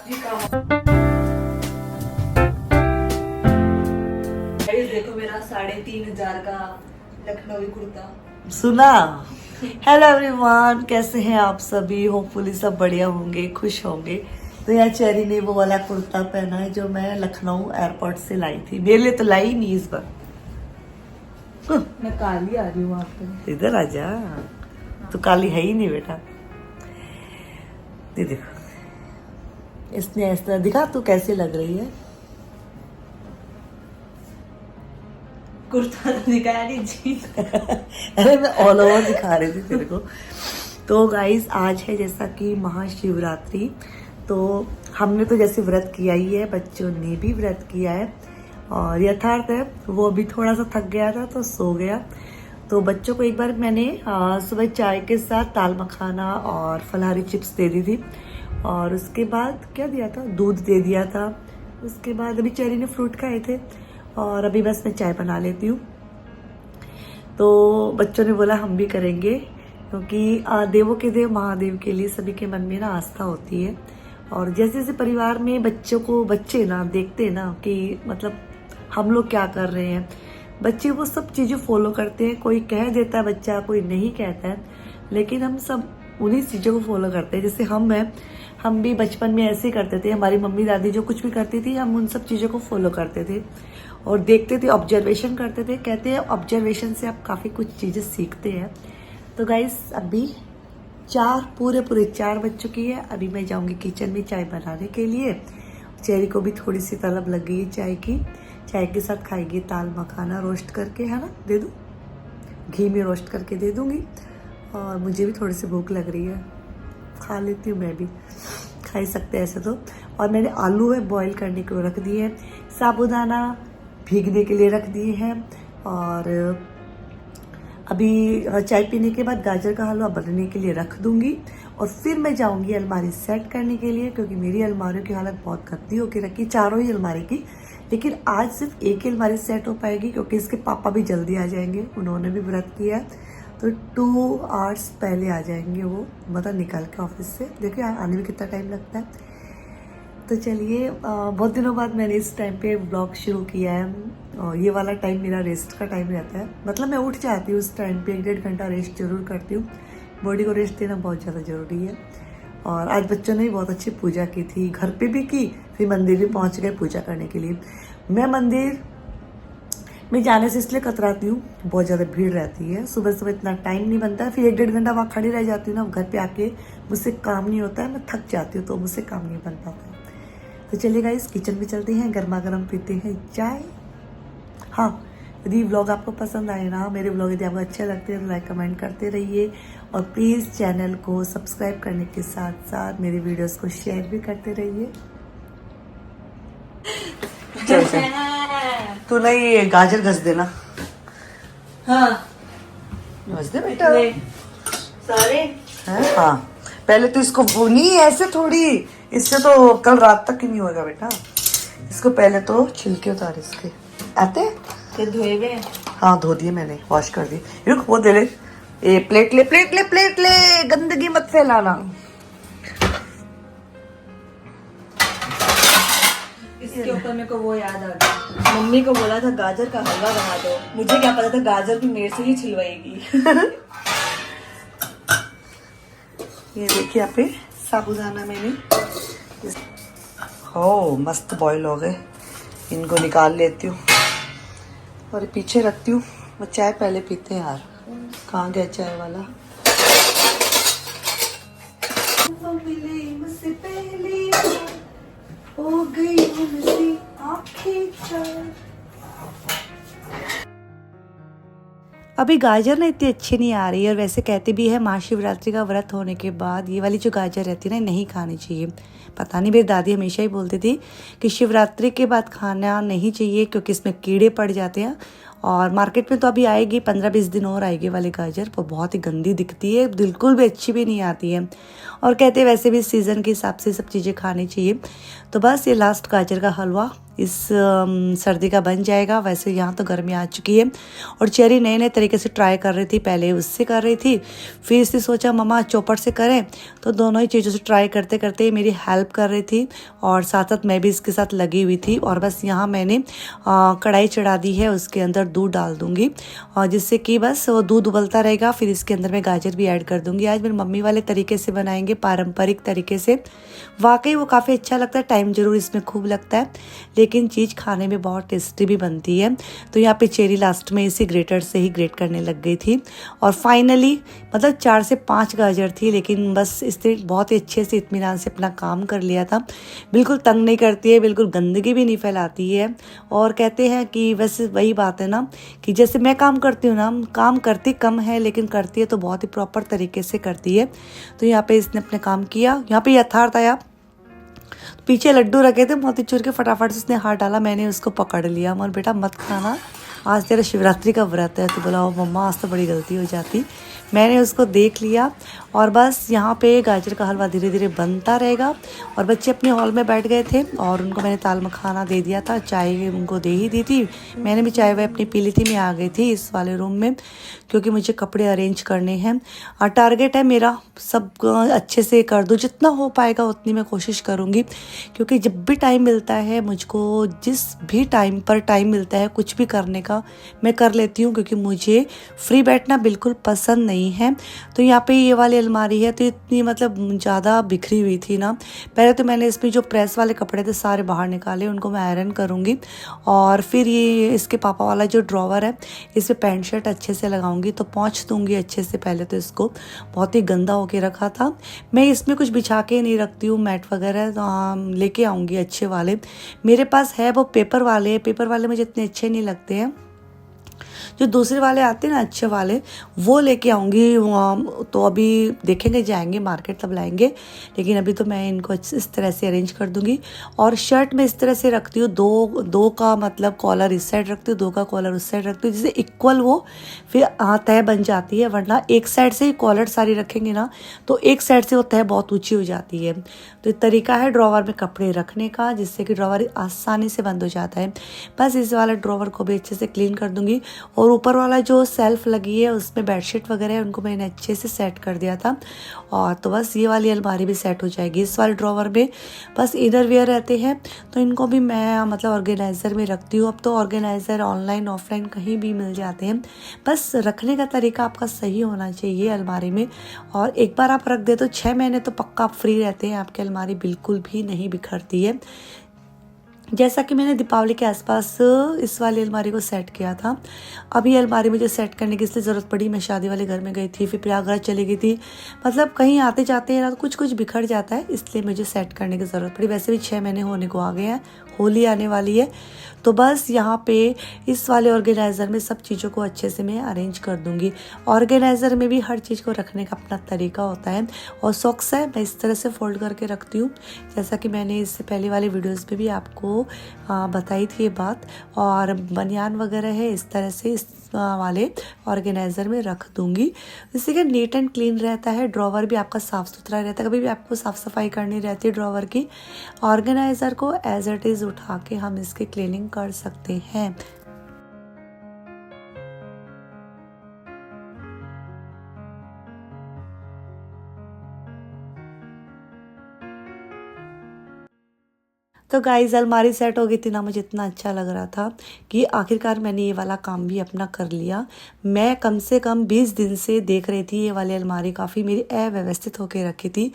देखो मेरा 3,500 का लखनवी कुर्ता। सुना। हेलो एवरीवन, कैसे हैं आप सभी? होपफुली सब बढ़िया होंगे, खुश होंगे। तो यार चेरी ने वो वाला कुर्ता पहना है जो मैं लखनऊ एयरपोर्ट से लाई थी। मेरे लिए तो लाई नहीं इस बार। मैं काली आ रही हूँ वहाँ पे। इधर आ जा, तू काली है ही नहीं बेटा। ये देखो, इसने ऐसा दिखा तू कैसी लग रही है। कुर्ता दिखाया नहीं जी। अरे मैं ऑल ओवर दिखा रही थी तेरे को। तो गाइस आज है जैसा कि महाशिवरात्रि। तो हमने तो जैसे व्रत किया ही है, बच्चों ने भी व्रत किया है। और यथार्थ है वो अभी थोड़ा सा थक गया था तो सो गया। तो बच्चों को एक बार मैंने सुबह चाय के साथ दाल मखाना और फलहारी चिप्स दे दी थी। और उसके बाद क्या दिया था, दूध दे दिया था। उसके बाद अभी चेरी ने फ्रूट खाए थे और अभी बस मैं चाय बना लेती हूँ। तो बच्चों ने बोला हम भी करेंगे, क्योंकि देवों के देव महादेव के लिए सभी के मन में ना आस्था होती है। और जैसे जैसे परिवार में बच्चे ना देखते ना कि मतलब हम लोग क्या कर रहे हैं, बच्चे वो सब चीज़ें फॉलो करते हैं। कोई कह देता है बच्चा, कोई नहीं कहता है, लेकिन हम सब उन्हीं चीज़ों को फॉलो करते हैं। जैसे हम भी बचपन में ऐसे ही करते थे। हमारी मम्मी दादी जो कुछ भी करती थी हम उन सब चीज़ों को फॉलो करते थे और देखते थे, ऑब्जर्वेशन करते थे। कहते हैं ऑब्जर्वेशन से आप काफ़ी कुछ चीज़ें सीखते हैं। तो गाइस अभी पूरे 4 बज चुकी है। अभी मैं जाऊंगी किचन में चाय बनाने के लिए। चेरी को भी थोड़ी सी तलब लग गई है चाय की। चाय के साथ खाएगी दाल मखाना रोस्ट करके, है ना, दे दूँ, घी में रोस्ट करके दे दूंगी। और मुझे भी थोड़ी सी भूख लग रही है, खा लेती हूँ मैं भी, खा ही सकते हैं ऐसे तो। और मैंने आलू है बॉईल करने को रख दिए हैं, साबूदाना भीगने के लिए रख दिए हैं। और अभी चाय पीने के बाद गाजर का हलवा बनने के लिए रख दूंगी। और फिर मैं जाऊंगी अलमारी सेट करने के लिए, क्योंकि मेरी अलमारियों की हालत बहुत गंदी होकर रखी, चारों ही अलमारी की। लेकिन आज सिर्फ एक ही अलमारी सेट हो पाएगी, क्योंकि इसके पापा भी जल्दी आ जाएंगे, उन्होंने भी व्रत किया है। तो 2 आवर्स पहले आ जाएंगे वो, मतलब निकल के ऑफिस से। देखिए आने में कितना टाइम लगता है। तो चलिए, बहुत दिनों बाद मैंने इस टाइम पे ब्लॉग शुरू किया है। और ये वाला टाइम मेरा रेस्ट का टाइम रहता है। मतलब मैं उठ जाती हूँ उस टाइम पे, 1-1.5 घंटा रेस्ट जरूर करती हूँ। बॉडी को रेस्ट देना बहुत ज़्यादा ज़रूरी है। और आज बच्चों ने भी बहुत अच्छी पूजा की थी, घर पे भी की, फिर मंदिर भी पहुँच गए पूजा करने के लिए। मैं मंदिर में जाने से इसलिए कतराती हूँ, बहुत ज़्यादा भीड़ रहती है, सुबह सुबह इतना टाइम नहीं बनता है। फिर 1-1.5 घंटा वहाँ खड़ी रह जाती हूँ ना, घर पे आके मुझसे काम नहीं होता है, मैं थक जाती हूँ, तो मुझसे काम नहीं बन पाता है। तो चलिए गाइस किचन में चलते हैं, गर्मा गर्म पीते हैं चाय। हाँ, यदि व्लॉग आपको पसंद आए ना, मेरे व्लॉग यदि आपको अच्छे लगते हैं तो लाइक कमेंट करते रहिए। और प्लीज़ चैनल को सब्सक्राइब करने के साथ साथ मेरे वीडियोस को शेयर भी करते रहिए। तू ना ये गाजर घस देना। हाँ घस दे बेटा सारे। हाँ, पहले तो इसको वो नहीं, ऐसे थोड़ी, इससे तो कल रात तक ही नहीं होगा बेटा। इसको पहले तो छिलके उतार इसके आते। ये धोए हुए हैं? हाँ धो दिए मैंने, वॉश कर दिए। रुक वो दे ले, ये प्लेट ले, गंदगी मत फैलाना। इसके ऊपर मेरे को वो याद आ गया, मम्मी को बोला था गाजर का हलवा बना दो, मुझे क्या पता था गाजर भी मेरे से ही छिलवाएगी। ये देखिए यहाँ पे साबूदाना मैंने, हो मस्त बॉईल हो गए। इनको निकाल लेती हूँ और पीछे रखती हूँ। वो चाय पहले पीते हैं यार, कहाँ गया चाय वाला। मिले मुझसे पहले हो गई मुझसे आँखें चार। अभी गाजर ना इतनी अच्छी नहीं आ रही है। और वैसे कहते भी है महाशिवरात्रि का व्रत होने के बाद ये वाली जो गाजर रहती है ना, नहीं खानी चाहिए। पता नहीं, मेरी दादी हमेशा ही बोलती थी कि शिवरात्रि के बाद खाना नहीं चाहिए, क्योंकि इसमें कीड़े पड़ जाते हैं। और मार्केट में तो अभी आएगी, 15-20 दिन और आएगी वाली गाजर, वो बहुत ही गंदी दिखती है, बिल्कुल भी अच्छी भी नहीं आती है। और कहते हैं वैसे भी सीज़न के हिसाब से सब चीज़ें खानी चाहिए। तो बस ये लास्ट गाजर का हलवा इस सर्दी का बन जाएगा। वैसे यहाँ तो गर्मी आ चुकी है और चेरी नए नए तरीके से ट्राई कर रही थी, पहले उससे कर रही थी, फिर इससे सोचा मम्मा चौपट से करें, तो दोनों ही चीज़ों से ट्राई करते करते मेरी हेल्प कर रही थी और साथ साथ मैं भी इसके साथ लगी हुई थी। और बस यहाँ मैंने कढ़ाई चढ़ा दी है, उसके अंदर दूध डाल दूँगी और जिससे कि बस वो दूध उबलता रहेगा। फिर इसके अंदर मैं गाजर भी ऐड कर दूँगी। आज मेरी मम्मी वाले तरीके से बनाएंगे, पारंपरिक तरीके से। वाकई वो काफ़ी अच्छा लगता है, टाइम ज़रूर इसमें खूब लगता है, लेकिन चीज़ खाने में बहुत टेस्टी भी बनती है। तो यहाँ पे चेरी लास्ट में इसी ग्रेटर से ही ग्रेट करने लग गई थी और फाइनली मतलब 4 से 5 गाजर थी, लेकिन बस इसने बहुत ही अच्छे से इत्मीनान से अपना काम कर लिया था। बिल्कुल तंग नहीं करती है, बिल्कुल गंदगी भी नहीं फैलाती है। और कहते हैं कि वैसे वही बात है ना कि जैसे मैं काम करती हूँ ना, काम करती कम है लेकिन करती है तो बहुत ही प्रॉपर तरीके से करती है। तो यहाँ पे इसने अपने काम किया। यहाँ पे यथार्थ आया, पीछे लड्डू रखे थे मोतीचूर के, फटाफट से उसने हाथ डाला, मैंने उसको पकड़ लिया। और बेटा मत खाना, आज तेरा शिवरात्रि का व्रत है। तो बोला ओ मम्मा आज तो बड़ी गलती हो जाती। मैंने उसको देख लिया और बस यहाँ पे गाजर का हलवा धीरे धीरे बनता रहेगा। और बच्चे अपने हॉल में बैठ गए थे और उनको मैंने दाल मखाना दे दिया था, चाय उनको दे ही दी थी। मैंने भी चाय अपनी पी ली थी। मैं आ गई थी इस वाले रूम में क्योंकि मुझे कपड़े अरेंज करने हैं और टारगेट है मेरा सब अच्छे से कर दूँ, जितना हो पाएगा उतनी मैं कोशिश करूँगी। क्योंकि जब भी टाइम मिलता है मुझको, जिस भी टाइम पर टाइम मिलता है कुछ भी करने का, मैं कर लेती हूँ, क्योंकि मुझे फ्री बैठना बिल्कुल पसंद नहीं है। तो यहाँ पे ये वाली अलमारी है तो इतनी मतलब ज़्यादा बिखरी हुई थी ना। पहले तो मैंने इसमें जो प्रेस वाले कपड़े थे सारे बाहर निकाले, उनको मैं आयरन करूँगी। और फिर ये इसके पापा वाला जो ड्रॉवर है इस पर पैंट शर्ट अच्छे से लगाऊंगी, तो पोंछ दूंगी अच्छे से। पहले तो इसको बहुत ही गंदा होके रखा था। मैं इसमें कुछ बिछा के नहीं रखती हूँ, मैट वगैरह तो लेके आऊँगी अच्छे वाले। मेरे पास है वो पेपर वाले, पेपर वाले मुझे इतने अच्छे नहीं लगते हैं। जो दूसरे वाले आते हैं ना अच्छे वाले, वो लेके आऊँगी। तो अभी देखेंगे, जाएंगे मार्केट तब लाएंगे, लेकिन अभी तो मैं इनको इस तरह से अरेंज कर दूँगी। और शर्ट में इस तरह से रखती हूँ, दो का मतलब कॉलर इस साइड रखती हूँ, 2 का कॉलर उस साइड रखती हूँ, जिससे इक्वल वो फिर तय बन जाती है। वरना एक साइड से ही कॉलर सारी रखेंगे ना तो एक साइड से वो तय बहुत ऊँची हो जाती है। तो एक तरीका है ड्रॉवर में कपड़े रखने का, जिससे कि ड्रॉवर आसानी से बंद हो जाता है। बस इस वाले ड्रॉवर को भी अच्छे से क्लीन कर दूँगी। और ऊपर वाला जो सेल्फ लगी है उसमें बेडशीट वगैरह है, उनको मैंने अच्छे से सेट कर दिया था। और तो बस ये वाली अलमारी भी सेट हो जाएगी। इस वाले ड्रॉवर में बस इनर वेयर रहते हैं, तो इनको भी मैं मतलब ऑर्गेनाइज़र में रखती हूँ। अब तो ऑर्गेनाइज़र ऑनलाइन ऑफलाइन कहीं भी मिल जाते हैं, बस रखने का तरीका आपका सही होना चाहिए अलमारी में। और एक बार आप रख दे तो 6 महीने तो पक्का आप फ्री रहते हैं, आपकी अलमारी बिल्कुल भी नहीं बिखरती है। जैसा कि मैंने दीपावली के आसपास इस वाली अलमारी को सेट किया था। अब ये अलमारी मुझे सेट करने की इसलिए ज़रूरत पड़ी, मैं शादी वाले घर में गई थी, फिर प्रयागराज चली गई थी। मतलब कहीं आते जाते हैं ना तो कुछ बिखर जाता है, इसलिए मुझे सेट करने की ज़रूरत पड़ी। वैसे भी 6 महीने होने को आ गए हैं, होली आने वाली है, तो बस यहाँ पे इस वाले ऑर्गेनाइज़र में सब चीज़ों को अच्छे से मैं अरेंज कर दूँगी। ऑर्गेनाइज़र में भी हर चीज़ को रखने का अपना तरीका होता है। और सॉक्स है मैं इस तरह से फोल्ड करके रखती हूँ, जैसा कि मैंने इससे पहले वाले वीडियोज़ में भी आपको बताई थी ये बात। और बनियान वगैरह है इस तरह से इस वाले ऑर्गेनाइज़र में रख दूँगी, जिससे कि नीट एंड क्लीन रहता है। ड्रॉवर भी आपका साफ़ सुथरा रहता है, कभी भी आपको साफ़ सफाई करनी रहती है ड्रॉवर की। ऑर्गेनाइज़र को एज इट इज़ उठा के हम इसकी क्लीनिंग कर सकते हैं। तो गाइस अलमारी सेट हो गई थी ना, मुझे इतना अच्छा लग रहा था कि आखिरकार मैंने ये वाला काम भी अपना कर लिया। मैं कम से कम 20 दिन से देख रही थी ये वाली अलमारी काफ़ी मेरी अव्यवस्थित होके रखी थी।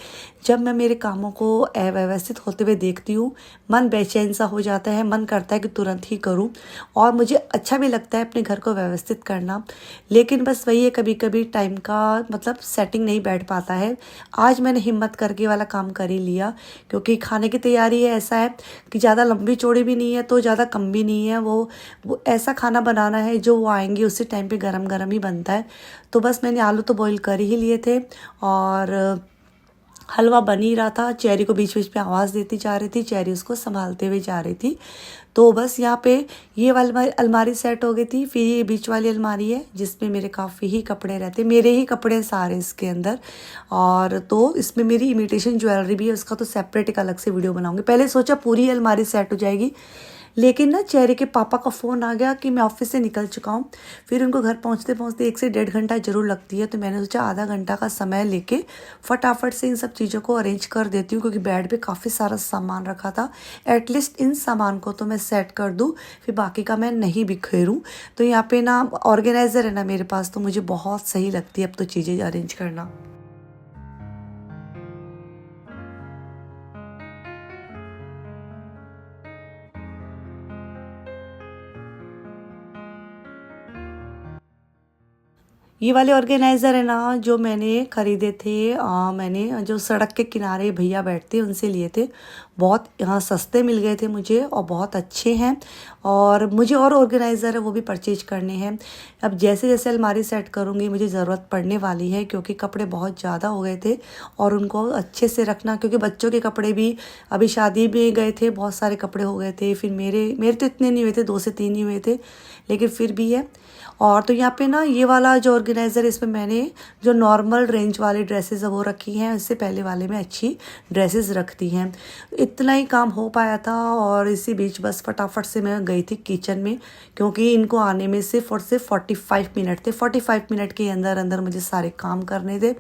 जब मैं मेरे कामों को अव्यवस्थित होते हुए देखती हूँ मन बेचैन सा हो जाता है, मन करता है कि तुरंत ही करूँ। और मुझे अच्छा भी लगता है अपने घर को व्यवस्थित करना, लेकिन बस वही है कभी कभी टाइम का मतलब सेटिंग नहीं बैठ पाता है। आज मैंने हिम्मत करके वाला काम कर ही लिया, क्योंकि खाने की तैयारी है, ऐसा है कि ज़्यादा लंबी चौड़ी भी नहीं है तो ज़्यादा कम भी नहीं है। वो ऐसा खाना बनाना है जो वो आएंगे उसी टाइम पे गरम गरम ही बनता है। तो बस मैंने आलू तो बॉईल कर ही लिए थे और हलवा बन ही रहा था। चेरी को बीच बीच में आवाज़ देती जा रही थी, चेरी उसको संभालते हुए जा रही थी। तो बस यहाँ पे ये वाली अलमारी सेट हो गई थी। फिर ये बीच वाली अलमारी है जिसमें मेरे काफ़ी ही कपड़े रहते, मेरे ही कपड़े सारे इसके अंदर। और तो इसमें मेरी इमिटेशन ज्वेलरी भी है, उसका तो सेपरेट एक अलग से वीडियो बनाऊंगी। पहले सोचा पूरी अलमारी सेट हो जाएगी, लेकिन ना चेरी के पापा का फ़ोन आ गया कि मैं ऑफिस से निकल चुका हूँ। फिर उनको घर पहुँचते पहुँचते 1 से 1.5 घंटा ज़रूर लगती है, तो मैंने सोचा आधा घंटा का समय लेके फटाफट से इन सब चीज़ों को अरेंज कर देती हूँ, क्योंकि बेड पे काफ़ी सारा सामान रखा था। एटलीस्ट इन सामान को तो मैं सेट कर दूँ, फिर बाकी का मैं नहीं बिखेरूँ। तो यहाँ पे ना ऑर्गेनाइज़र है ना मेरे पास, तो मुझे बहुत सही लगती है अब तो चीज़ें अरेंज करना। ये वाले ऑर्गेनाइज़र है ना जो मैंने ख़रीदे थे, मैंने जो सड़क के किनारे भैया बैठते हैं उनसे लिए थे। बहुत यहाँ सस्ते मिल गए थे मुझे और बहुत अच्छे हैं। और मुझे और ऑर्गेनाइज़र है वो भी परचेज करने हैं। अब जैसे जैसे अलमारी सेट करूँगी मुझे ज़रूरत पड़ने वाली है, क्योंकि कपड़े बहुत ज़्यादा हो गए थे और उनको अच्छे से रखना, क्योंकि बच्चों के कपड़े भी अभी शादी में गए थे, बहुत सारे कपड़े हो गए थे। फिर मेरे तो इतने नहीं हुए थे, 2 से 3 ही हुए थे, लेकिन फिर भी है। और तो यहाँ पे ना ये वाला जो ऑर्गेनाइज़र, इसमें मैंने जो नॉर्मल रेंज वाली ड्रेसेस है वो रखी हैं, इससे पहले वाले में अच्छी ड्रेसेस रखती हैं। इतना ही काम हो पाया था और इसी बीच बस फटाफट से मैं गई थी किचन में, क्योंकि इनको आने में सिर्फ 45 मिनट थे। 45 मिनट के अंदर अंदर मुझे सारे काम करने थे।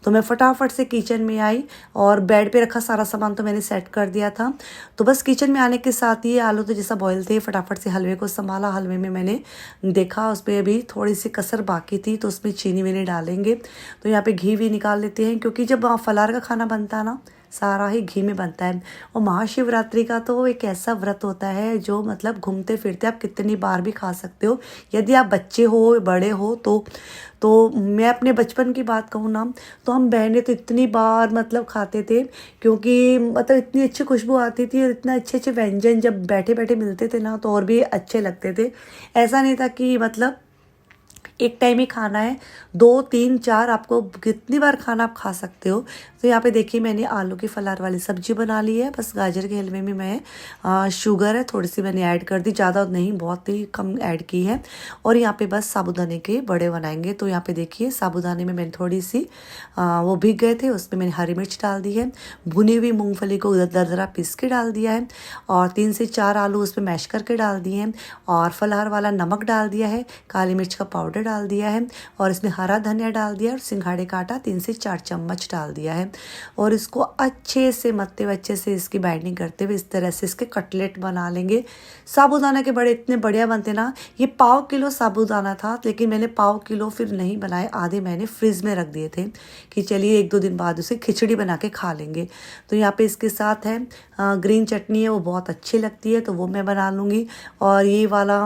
तो मैं फटाफट से किचन में आई और बेड पे रखा सारा सामान तो मैंने सेट कर दिया था। तो बस किचन में आने के साथ ही आलू तो जैसा बॉयल थे, फटाफट से हलवे को संभाला। हलवे में मैंने देखा उस पर अभी थोड़ी सी कसर बाकी थी, तो उसमें चीनी वीनी डालेंगे। तो यहाँ पे घी भी निकाल लेते हैं, क्योंकि जब फलाहार का खाना बनता है ना सारा ही घी में बनता है। और महाशिवरात्रि का तो एक ऐसा व्रत होता है जो मतलब घूमते फिरते आप कितनी बार भी खा सकते हो, यदि आप बच्चे हो बड़े हो तो मैं अपने बचपन की बात कहूँ ना, तो हम बहनें तो इतनी बार मतलब खाते थे, क्योंकि मतलब इतनी अच्छी खुशबू आती थी और इतना अच्छे अच्छे व्यंजन जब बैठे बैठे मिलते थे ना तो और भी अच्छे लगते थे। ऐसा नहीं था कि मतलब एक टाइम ही खाना है, 2 3 4 आपको कितनी बार खाना आप खा सकते हो। तो यहाँ पे देखिए मैंने आलू की फलाहार वाली सब्जी बना ली है। बस गाजर के हलवे में मैं शुगर है थोड़ी सी मैंने ऐड कर दी, ज़्यादा नहीं, बहुत ही कम ऐड की है। और यहाँ पे बस साबूदाने के बड़े बनाएंगे। तो यहाँ पे देखिए साबूदाने में मैंने थोड़ी सी वो भीग गए थे, उसमें मैंने हरी मिर्च डाल दी है, भुनी हुई मूँगफली को दरदरा पीस के डाल दिया है, और 3 से 4 आलू उसमें मैश करके डाल दिए हैं, और फलाहार वाला नमक डाल दिया है, काली मिर्च का पाउडर डाल दिया है, और इसमें हरा धनिया डाल दिया, और सिंघाड़े का आटा 3 से 4 चम्मच डाल दिया है। और इसको अच्छे से मत्ते अच्छे से इसकी बाइंडिंग करते हुए इस तरह से इसके कटलेट बना लेंगे। साबूदाना के बड़े इतने बढ़िया बनते ना। ये 1/4 किलो साबूदाना था, लेकिन मैंने 1/4 किलो फिर नहीं बनाए, आधे मैंने फ्रिज में रख दिए थे कि चलिए 1-2 दिन बाद उसे खिचड़ी बना के खा लेंगे। तो यहाँ पे इसके साथ है ग्रीन चटनी है, वो बहुत अच्छी लगती है, तो वो मैं बना लूँगी। और ये वाला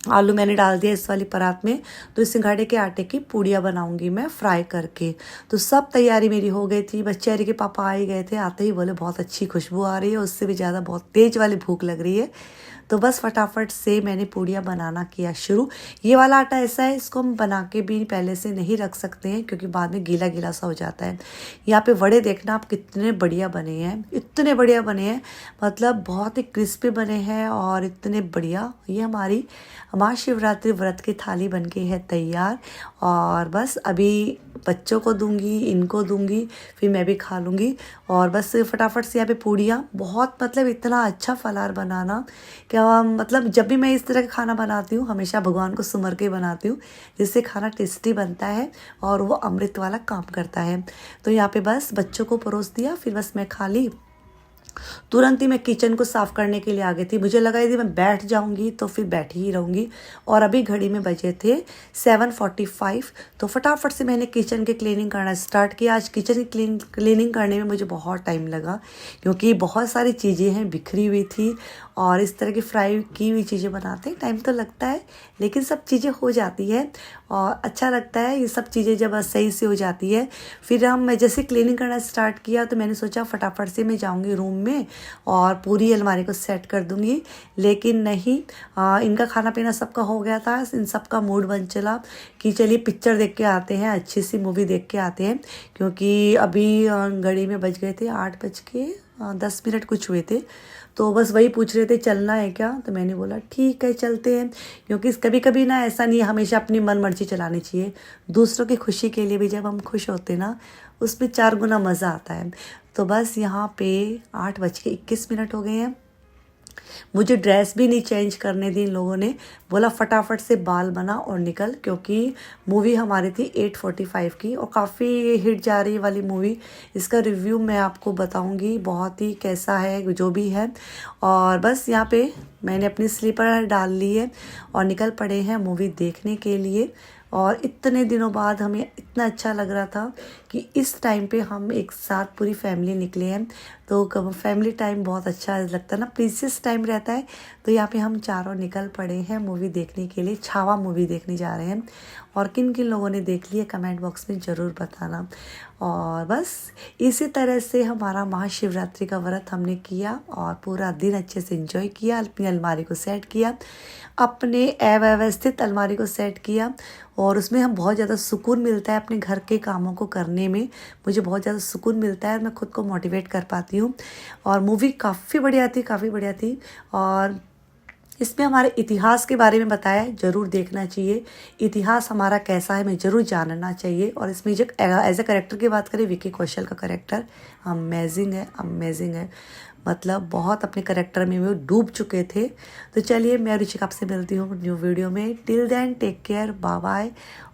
आलू मैंने डाल दिया इस वाली परात में। तो इस सिंघाड़े के आटे की पूड़ियाँ बनाऊंगी मैं फ्राई करके। तो सब तैयारी मेरी हो गई थी। बस चेरी के पापा आ ही गए थे, आते ही बोले बहुत अच्छी खुशबू आ रही है, उससे भी ज़्यादा बहुत तेज़ वाली भूख लग रही है। तो बस फटाफट से मैंने पूड़ियाँ बनाना किया शुरू। ये वाला आटा ऐसा है, इसको हम बना के भी पहले से नहीं रख सकते हैं, क्योंकि बाद में गीला गीला सा हो जाता है। यहाँ पे वड़े देखना आप कितने बढ़िया बने हैं, इतने बढ़िया बने हैं, मतलब बहुत ही क्रिस्पी बने हैं और इतने बढ़िया। ये हमारी महाशिवरात्रि व्रत की थाली बन के है तैयार। और बस अभी बच्चों को दूंगी, इनको दूंगी, फिर मैं भी खा लूँगी। और बस फटाफट से यहाँ पे पूड़ियाँ, बहुत मतलब इतना अच्छा फलाहार बनाना क्या, मतलब जब भी मैं इस तरह का खाना बनाती हूँ हमेशा भगवान को सुमर के बनाती हूँ, जिससे खाना टेस्टी बनता है और वो अमृत वाला काम करता है। तो यहाँ पे बस बच्चों को परोस दिया, फिर बस मैं खा ली। तुरंत ही मैं किचन को साफ़ करने के लिए आ गई थी। मुझे लगा यदि मैं बैठ जाऊंगी तो फिर बैठी ही रहूंगी। और अभी घड़ी में बजे थे 7:45। तो फटाफट से मैंने किचन की क्लीनिंग करना स्टार्ट किया। आज किचन की क्लीनिंग करने में मुझे बहुत टाइम लगा, क्योंकि बहुत सारी चीज़ें हैं बिखरी हुई थी, और इस तरह की फ्राई की हुई चीज़ें बनाते हैं टाइम तो लगता है, लेकिन सब चीज़ें हो जाती है और अच्छा लगता है। ये सब चीज़ें जब सही से हो जाती है, फिर मैं जैसे क्लीनिंग करना स्टार्ट किया तो मैंने सोचा फटाफट से मैं जाऊंगी रूम में और पूरी अलमारी को सेट कर दूंगी। लेकिन नहीं, इनका खाना पीना सबका हो गया था, इन सबका मूड बन चला कि चलिए पिक्चर देख के आते हैं, अच्छी सी मूवी देख के आते हैं। क्योंकि अभी घड़ी में बज गए थे 8:10 कुछ हुए थे। तो बस वही पूछ रहे थे चलना है क्या, तो मैंने बोला ठीक है चलते हैं। क्योंकि कभी कभी ना ऐसा नहीं है हमेशा अपनी मन मर्जी चलानी चाहिए, दूसरों की खुशी के लिए भी जब हम खुश होते ना उसमें 4 गुना मज़ा आता है। तो बस यहाँ पे 8:21 हो गए हैं। मुझे ड्रेस भी नहीं चेंज करने दी इन लोगों ने, बोला फटाफट से बाल बना और निकल, क्योंकि मूवी हमारी थी 8:45 की और काफ़ी हिट जा रही वाली मूवी। इसका रिव्यू मैं आपको बताऊंगी बहुत ही कैसा है जो भी है। और बस यहाँ पे मैंने अपनी स्लीपर डाल ली है और निकल पड़े हैं मूवी देखने के लिए। और इतने दिनों बाद हमें इतना अच्छा लग रहा था कि इस टाइम पे हम एक साथ पूरी फैमिली निकले हैं। तो फैमिली टाइम बहुत अच्छा लगता है ना, प्रीशियस टाइम रहता है। तो यहाँ पे हम चारों निकल पड़े हैं मूवी देखने के लिए, छावा मूवी देखने जा रहे हैं। और किन किन लोगों ने देख ली है कमेंट बॉक्स में ज़रूर बताना। और बस इसी तरह से हमारा महाशिवरात्रि का व्रत हमने किया और पूरा दिन अच्छे से एंजॉय किया। अपनी अलमारी को सेट किया, अपने अव्यवस्थित अलमारी को सेट किया और उसमें हम बहुत ज़्यादा सुकून मिलता है अपने घर के कामों को करने में। मुझे बहुत ज़्यादा सुकून मिलता है और मैं खुद को मोटिवेट कर पाती हूँ। और मूवी काफ़ी बढ़िया थी। और इसमें हमारे इतिहास के बारे में बताया, ज़रूर देखना चाहिए। इतिहास हमारा कैसा है मैं ज़रूर जानना चाहिए। और इसमें जो एज ए करेक्टर की बात करें, विकी कौशल का करेक्टर अमेजिंग है। मतलब बहुत अपने करेक्टर में वो डूब चुके थे। तो चलिए मैं रुचिका आपसे मिलती हूँ न्यू वीडियो में। Till then take care, bye bye.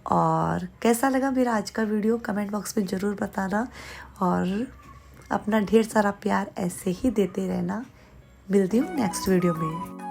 और कैसा लगा मेरा आज का वीडियो कमेंट बॉक्स में ज़रूर बताना और अपना ढेर सारा प्यार ऐसे ही देते रहना। मिलती हूँ नेक्स्ट वीडियो में।